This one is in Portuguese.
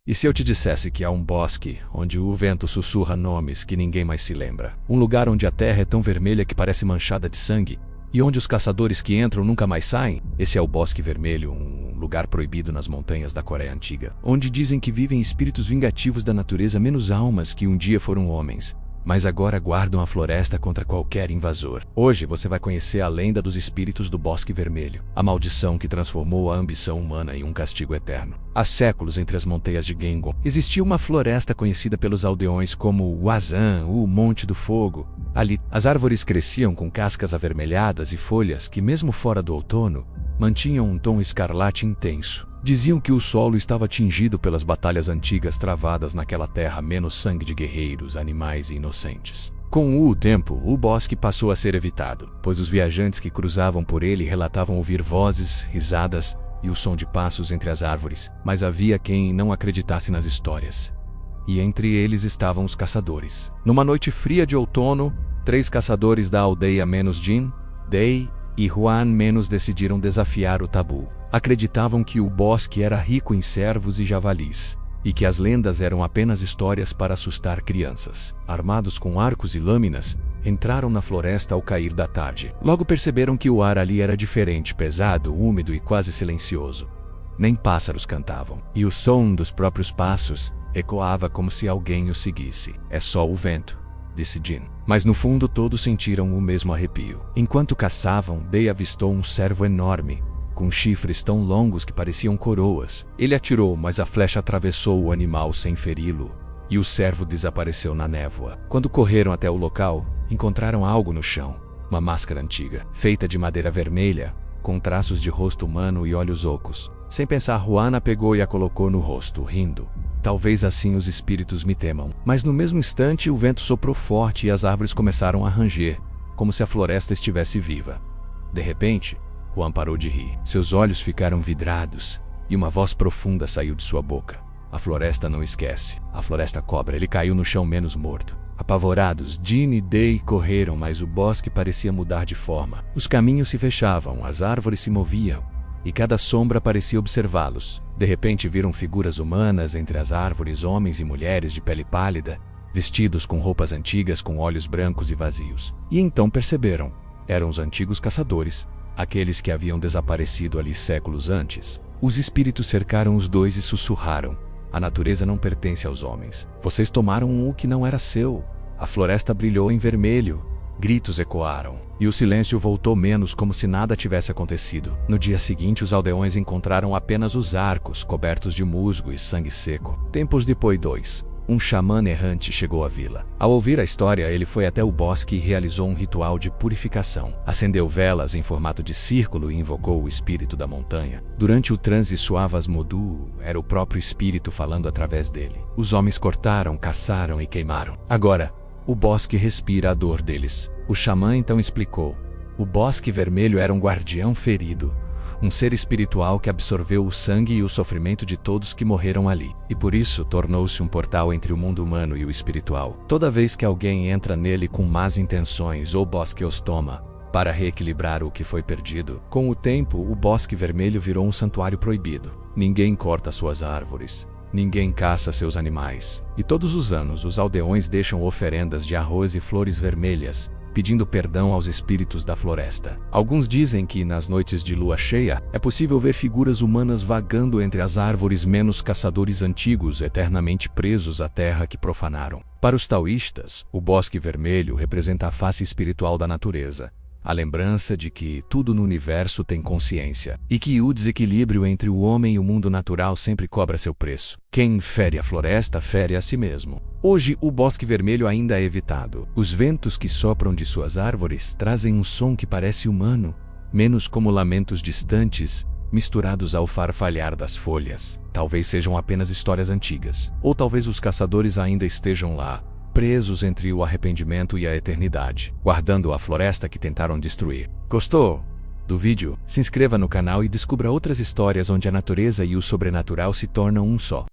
E se eu te dissesse que há um bosque onde o vento sussurra nomes que ninguém mais se lembra? Um lugar onde a terra é tão vermelha que parece manchada de sangue e onde os caçadores que entram nunca mais saem? Esse é o Bosque Vermelho, um lugar proibido nas montanhas da Coreia Antiga, onde dizem que vivem espíritos vingativos da natureza, menos almas que um dia foram homens, mas agora guardam a floresta contra qualquer invasor. Hoje você vai conhecer a lenda dos espíritos do Bosque Vermelho, a maldição que transformou a ambição humana em um castigo eterno. Há séculos, entre as montanhas de Gengon, existia uma floresta conhecida pelos aldeões como o Wazan, o Monte do Fogo. Ali, as árvores cresciam com cascas avermelhadas e folhas que, mesmo fora do outono, mantinham um tom escarlate intenso. Diziam que o solo estava tingido pelas batalhas antigas travadas naquela terra, menos sangue de guerreiros, animais e inocentes. Com o tempo, o bosque passou a ser evitado, pois os viajantes que cruzavam por ele relatavam ouvir vozes, risadas e o som de passos entre as árvores, mas havia quem não acreditasse nas histórias. E entre eles estavam os caçadores. Numa noite fria de outono, 3 caçadores da aldeia Jin, Dei e Juan decidiram desafiar o tabu. Acreditavam que o bosque era rico em cervos e javalis, e que as lendas eram apenas histórias para assustar crianças. Armados com arcos e lâminas, entraram na floresta ao cair da tarde. Logo perceberam que o ar ali era diferente, pesado, úmido e quase silencioso. Nem pássaros cantavam, e o som dos próprios passos ecoava como se alguém o seguisse. É só o vento, disse Jin. Mas no fundo todos sentiram o mesmo arrepio. Enquanto caçavam, Dei avistou um cervo enorme, com chifres tão longos que pareciam coroas. Ele atirou, mas a flecha atravessou o animal sem feri-lo, e o cervo desapareceu na névoa. Quando correram até o local, encontraram algo no chão. Uma máscara antiga, feita de madeira vermelha, com traços de rosto humano e olhos ocos. Sem pensar, Juana pegou e a colocou no rosto, rindo. Talvez assim os espíritos me temam. Mas no mesmo instante o vento soprou forte e as árvores começaram a ranger, como se a floresta estivesse viva. De repente, Juan parou de rir. Seus olhos ficaram vidrados e uma voz profunda saiu de sua boca. A floresta não esquece. A floresta cobra. Ele caiu no chão menos morto. Apavorados, Jin e Dei correram, mas o bosque parecia mudar de forma. Os caminhos se fechavam, as árvores se moviam, e cada sombra parecia observá-los. De repente viram figuras humanas entre as árvores, homens e mulheres de pele pálida, vestidos com roupas antigas, com olhos brancos e vazios. E então perceberam. Eram os antigos caçadores, aqueles que haviam desaparecido ali séculos antes. Os espíritos cercaram os dois e sussurraram: a natureza não pertence aos homens. Vocês tomaram o que não era seu. A floresta brilhou em vermelho. Gritos ecoaram, e o silêncio voltou menos, como se nada tivesse acontecido. No dia seguinte, os aldeões encontraram apenas os arcos, cobertos de musgo e sangue seco. Tempos depois, um xamã errante chegou à vila. Ao ouvir a história, ele foi até o bosque e realizou um ritual de purificação. Acendeu velas em formato de círculo e invocou o espírito da montanha. Durante o transe Suavas Modu, era o próprio espírito falando através dele. Os homens cortaram, caçaram e queimaram. Agora, o bosque respira a dor deles. O xamã então explicou. O Bosque Vermelho era um guardião ferido, um ser espiritual que absorveu o sangue e o sofrimento de todos que morreram ali, e por isso tornou-se um portal entre o mundo humano e o espiritual. Toda vez que alguém entra nele com más intenções, o bosque os toma, para reequilibrar o que foi perdido. Com o tempo, o Bosque Vermelho virou um santuário proibido. Ninguém corta suas árvores. Ninguém caça seus animais. E todos os anos, os aldeões deixam oferendas de arroz e flores vermelhas, pedindo perdão aos espíritos da floresta. Alguns dizem que, nas noites de lua cheia, é possível ver figuras humanas vagando entre as árvores, menos caçadores antigos eternamente presos à terra que profanaram. Para os taoístas, o Bosque Vermelho representa a face espiritual da natureza, a lembrança de que tudo no universo tem consciência, e que o desequilíbrio entre o homem e o mundo natural sempre cobra seu preço. Quem fere a floresta, fere a si mesmo. Hoje, o Bosque Vermelho ainda é evitado. Os ventos que sopram de suas árvores trazem um som que parece humano, menos como lamentos distantes, misturados ao farfalhar das folhas. Talvez sejam apenas histórias antigas. Ou talvez os caçadores ainda estejam lá, presos entre o arrependimento e a eternidade, guardando a floresta que tentaram destruir. Gostou do vídeo? Se inscreva no canal e descubra outras histórias onde a natureza e o sobrenatural se tornam um só.